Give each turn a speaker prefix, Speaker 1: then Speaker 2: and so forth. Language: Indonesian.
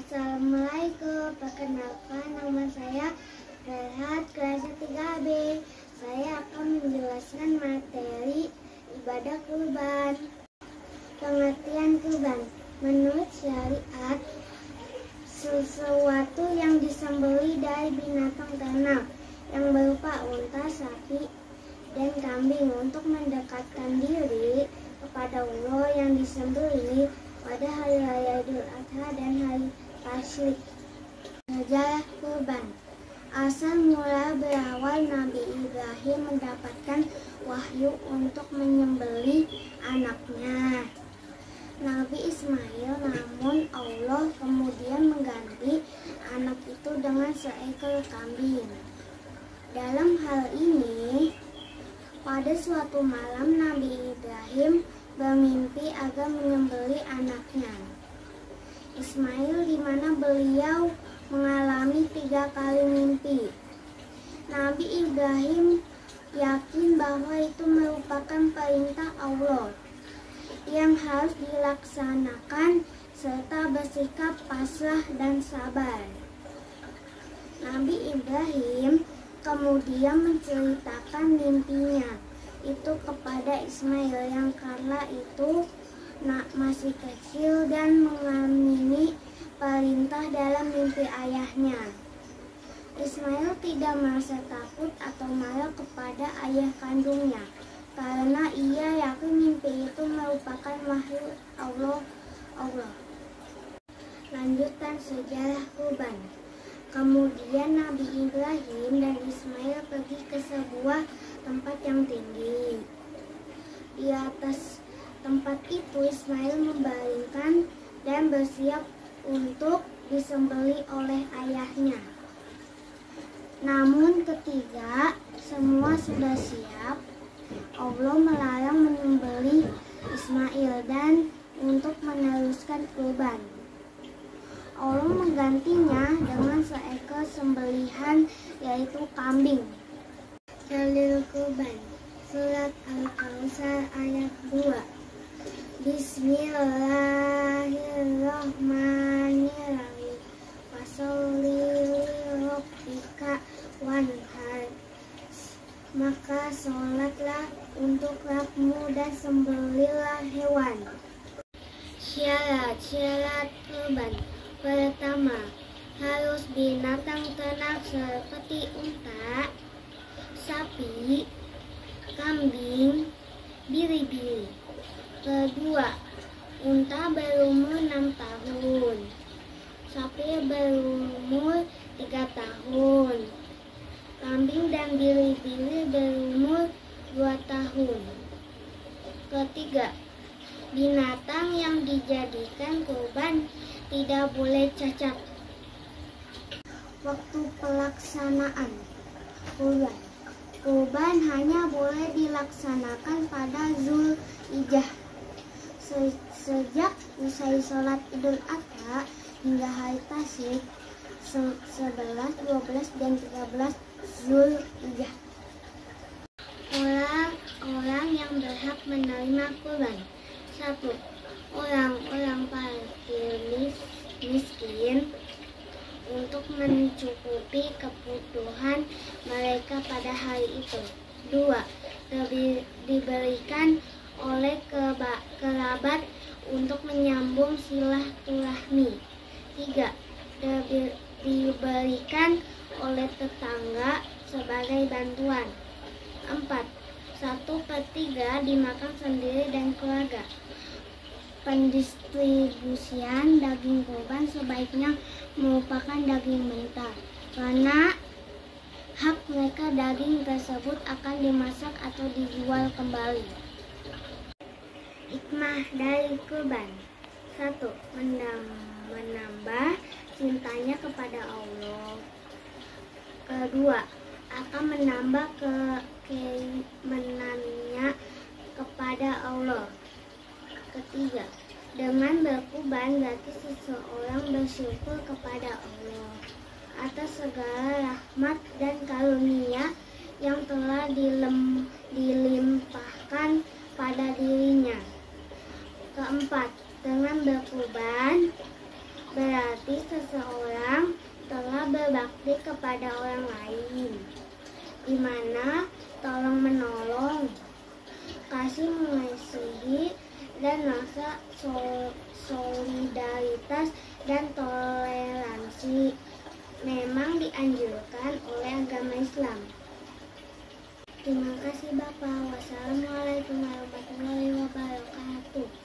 Speaker 1: Assalamualaikum, perkenalkan nama saya Rehat, kelas 3B. Saya akan menjelaskan materi ibadah kurban. Pengertian kurban menurut syariat, sesuatu yang disembelih dari binatang ternak yang berupa unta, sapi, dan kambing untuk mendekatkan diri kepada Allah yang disembelih pada hari raya Idul Adha dan hari Tasyrik. Sejarah kurban. Asal mula berawal Nabi Ibrahim mendapatkan wahyu untuk menyembelih anaknya, Nabi Ismail, namun Allah kemudian mengganti anak itu dengan seekor kambing. Dalam hal ini, pada suatu malam Nabi Ibrahim bermimpi agar menyembelih anaknya Ismail, di mana beliau mengalami 3 kali mimpi. Nabi Ibrahim yakin bahwa itu merupakan perintah Allah yang harus dilaksanakan serta bersikap pasrah dan sabar. Nabi Ibrahim kemudian menceritakan mimpinya itu kepada Ismail yang kala itu masih kecil dan mengamini perintah dalam mimpi ayahnya. Ismail tidak merasa takut atau marah kepada ayah kandungnya karena ia yakin mimpi itu merupakan wahyu Allah. Lanjutan sejarah kurban. Kemudian Nabi Ibrahim dan Ismail pergi ke sebuah tempat yang tinggi. Di atas tempat itu Ismail membaringkan dan bersiap untuk disembelih oleh ayahnya. Namun ketika semua sudah siap, Allah melarang menyembelih Ismail dan untuk meneruskan kurban. Allah menggantinya dengan seekor sembelihan, yaitu kambing. Dalil kurban. Surat Al-Kautsar ayat 2. Bismillahirrahmanirrahim. Fasholli lirabbika wanhar. Maka sholatlah untuk Rabbmu dan sembelihlah hewan. Syarat kurban. Pertama, harus binatang ternak seperti unta, sapi, kambing, biri-biri. Kedua, unta berumur 6 tahun, sapi berumur 3 tahun, kambing dan biri-biri berumur 2 tahun. Ketiga, binatang yang dijadikan kurban tidak boleh cacat. Waktu pelaksanaan kurban. Kurban hanya boleh dilaksanakan pada Zulhijjah. Sejak usai sholat Idul Adha hingga hari Tasyrik 11, 12, dan 13 Zulhijjah. Orang yang berhak menerima kurban. 1. Orang-orang fakir miskin untuk mencukupi kebutuhan mereka pada hari itu. 2. Diberikan oleh kerabat untuk menyambung silaturahmi. 3. Diberikan oleh tetangga sebagai bantuan. 4. 1/3 dimakan sendiri dan keluarga. Pendistribusian daging kurban sebaiknya merupakan daging mentah, karena hak mereka daging tersebut akan dimasak atau dijual kembali. Hikmah dari kurban. 1. Menambah cintanya kepada Allah. Kedua, akan menambah keimanannya kepada Allah. Ketiga, dengan berkurban berarti seseorang bersyukur kepada Allah atas segala rahmat dan karunia yang telah dilimpahkan pada dirinya. Keempat, dengan berkurban berarti seseorang telah berbakti kepada orang lain, di mana tolong menolong, kasih mengasihi, dan rasa solidaritas dan toleransi memang dianjurkan oleh agama Islam. Terima kasih Bapak. Wassalamualaikum warahmatullahi wabarakatuh.